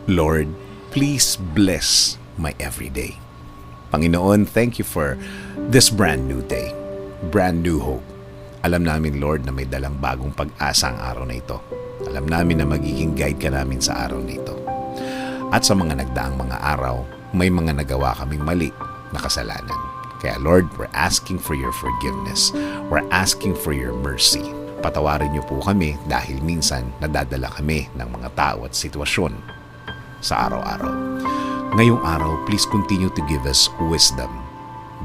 Lord, please bless my everyday. Panginoon, thank you for this brand new day, brand new hope. Alam namin, Lord, na may dalang bagong pag-asa ang araw na ito. Alam namin na magiging guide ka namin sa araw na ito. At sa mga nagdaang mga araw, may mga nagawa kaming mali na kasalanan. Kaya Lord, we're asking for your forgiveness. We're asking for your mercy. Patawarin niyo po kami dahil minsan nadadala kami ng mga tao at sitwasyon sa araw-araw. Ngayong araw, please continue to give us wisdom.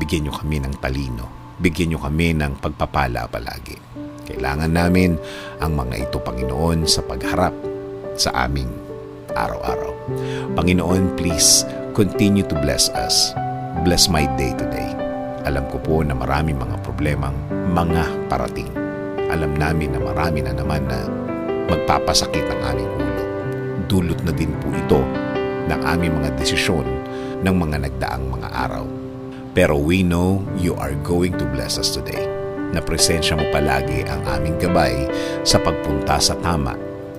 Bigyan niyo kami ng talino. Bigyan niyo kami ng pagpapala palagi. Kailangan namin ang mga ito, Panginoon, sa pagharap sa aming araw-araw. Panginoon, please continue to bless us. Bless my day today. Alam ko po na maraming mga problemang mga parating. Alam namin na marami na naman na magpapasakit ang aming ulo. Dulot na din po ito ng aming mga desisyon ng mga nagdaang mga araw. Pero we know you are going to bless us today. Na presensya mo palagi ang aming gabay sa pagpunta sa tama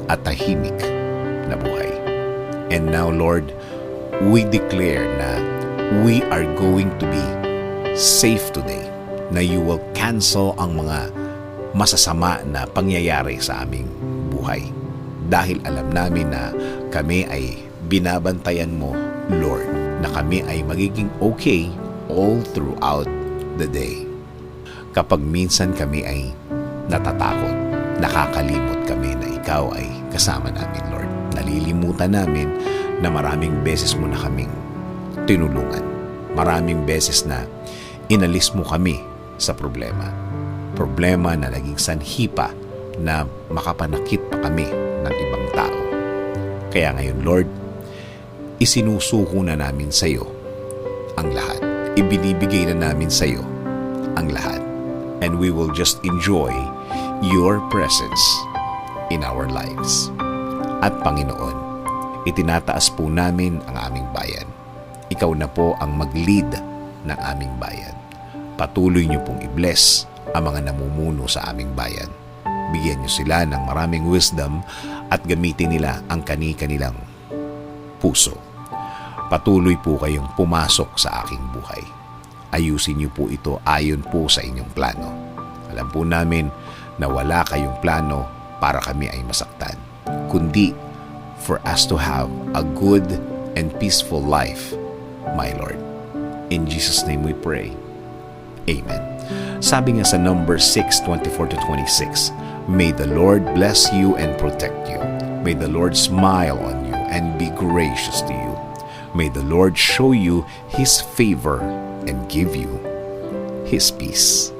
at tahimik na buhay. And now, Lord, we declare na we are going to be safe today. Na you will cancel ang mga masasama na pangyayari sa aming buhay. Dahil alam namin na kami ay binabantayan mo, Lord, na kami ay magiging okay all throughout the day. Kapag minsan kami ay natatakot, nakakalimot kami na ikaw ay kasama namin, Lord. Nalilimutan namin na maraming beses mo na kaming tinulungan. Maraming beses na inalis mo kami sa problema. Problema na naging sanhi pa na makapanakit pa kami ng ibang tao. Kaya ngayon, Lord, isinusuko na namin sa iyo ang lahat. Ibinibigay na namin sa iyo ang lahat. And we will just enjoy your presence in our lives. At Panginoon, itinataas po namin ang aming bayan. Ikaw na po ang mag-lead ng aming bayan. Patuloy niyo pong i-bless ang mga namumuno sa aming bayan. Bigyan niyo sila ng maraming wisdom at gamitin nila ang kani-kanilang puso. Patuloy po kayong pumasok sa aking buhay. Ayusin niyo po ito ayon po sa inyong plano. Alam po namin na wala kayong plano para kami ay masaktan, kundi for us to have a good and peaceful life, my Lord. In Jesus' name we pray. Amen. Sabi nga sa Numbers 6:24-26, May the Lord bless you and protect you. May the Lord smile on you and be gracious to you. May the Lord show you His favor and give you His peace.